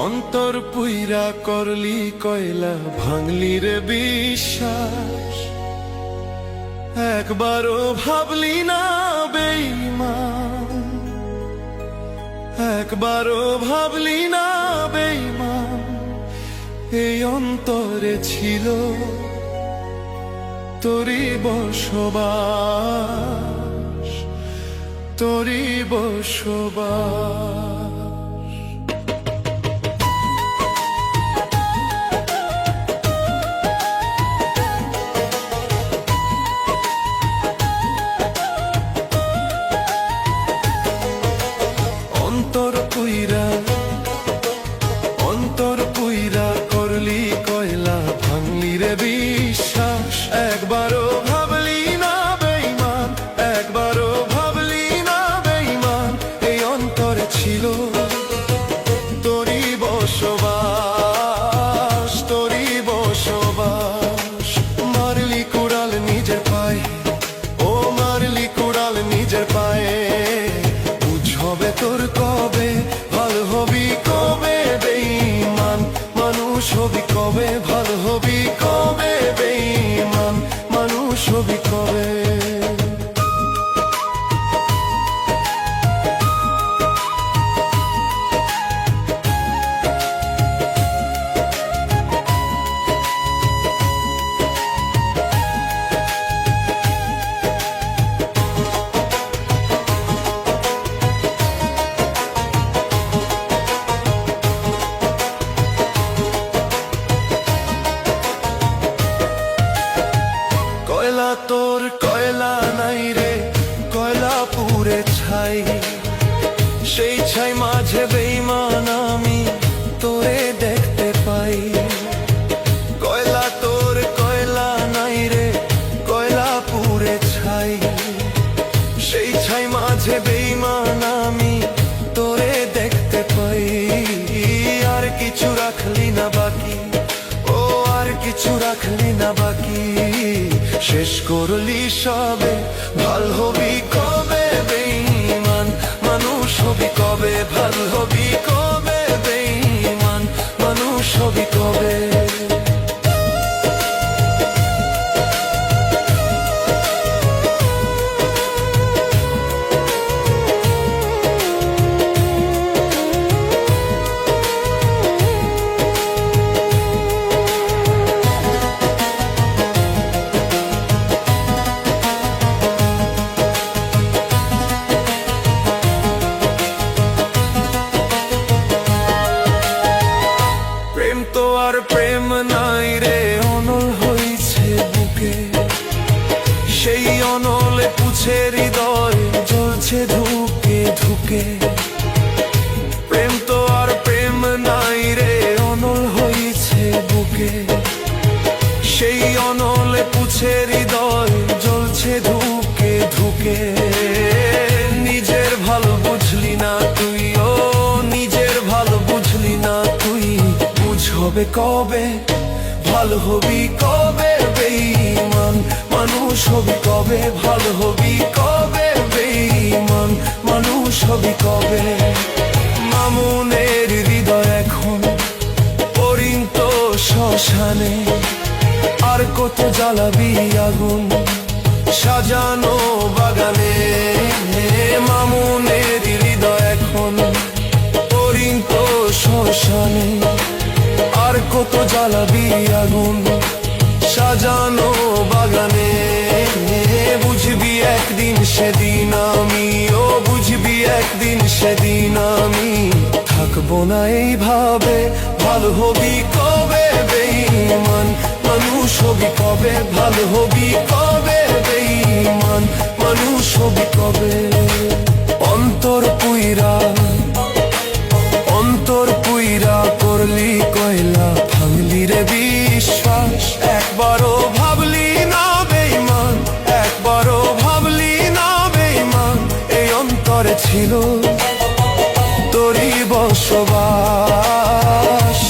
অন্তর পুইরা করলি কয়লা, ভাঙলি রে বিশ্বাস। একবারও ভাবলি না বেঈমান, একবারও ভাবলি না বেঈমান। এই অন্তরে ছিল তোরি বসবাস, তোরি বসবাস। অন্তর পুইরা করলি কয়লা, ভাঙলি রে বিশ্বাস। একবারও ভাবলি না বেঈমান, একবারও ভাবলি না বেঈমান। এই অন্তরে ছিল তোরি বসবাস, তোরি বসবাস। মারলি কুড়াল নিজের পায়ে, ও মারলি কুড়াল নিজের পায়ে। বুঝবে তোর কবে, ভালো হবি কবে বেঈমান। মানুষ হবি কবে, ভালো হবি কবে বেঈমান। মানুষ হবি কবে। কয়লা তোর কয়লা নাই রে, কয়লা পুরে ছাই। সেই ছাই মাঝে বেঈমান আমি তোরে দেখতে পাই। কয়লা তোর কয়লা নাই রে, কয়লা পুরে ছাই। সেই ছাই মাঝে বেঈমান আমি তোরে দেখতে পাই। আর কিছু রাখলি না বাকি, ও আর কিছু রাখলি না বাকি। শেষ করলি সবে, ভাল হবি কবে বেঈমান। মানুষ হবি কবে, ভাল হবি কবে বেঈমান। মানুষ হবি কবে। আর প্রেম নাই রে, অনল হইছে বুকে। সেই অনলে পুছে হৃদয় জ্বলছে ধুকে ধুকে। প্রেম তো আর প্রেম নাই রে, অনল হইছে বুকে। সেই অনলে পুছে হৃদয় জ্বলছে ধুকে ধুকে। নিজের ভালো বুঝলি না তুই, ও নিজের ভালো বুঝলি না তুই। বুঝবে কবে, ভালো হবি কবে বেঈমান। মানুষ হবি কবে, ভালো হবি কবে বেঈমান। মানুষ হবি কবে। মামুনের হৃদয় এখন পরিন্ত শ্মশানে। আর কত জ্বালাবি আগুন সাজানো বাগানে। মামুনের হৃদয় এখন পরিন্ত শ্মশানে। আর কত জ্বালাবি আগুন সাজানো বাগানে। বুঝবি একদিন সেদিন আমি, ও বুঝবি একদিন সেদিন আমি থাকবো না এইভাবে। ভালো হবি কবে বেঈমান। মানুষ হবি কবে, ভালো হবি কবে বেঈমান। মানুষ হবি কবে। অন্তর পুইরা করলি কয়লা, ভাঙলি রে বিশ্বাস। একবারও ভাবলি না বেঈমান, একবারও ভাবলি না বেঈমান। এই অন্তরে ছিল তোরি বসবাস,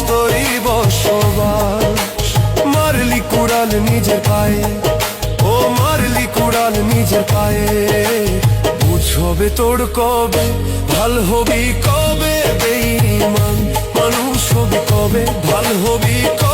তোরি বসবাস। মারলি কুড়াল নিজের পায়ে, ও মারলি কুড়াল নিজের পায়ে। বুঝো হবে তোর কবে, ভাল হবি কবে বেঈমান মানুষ হবি কবে, ভাল হবি কবে।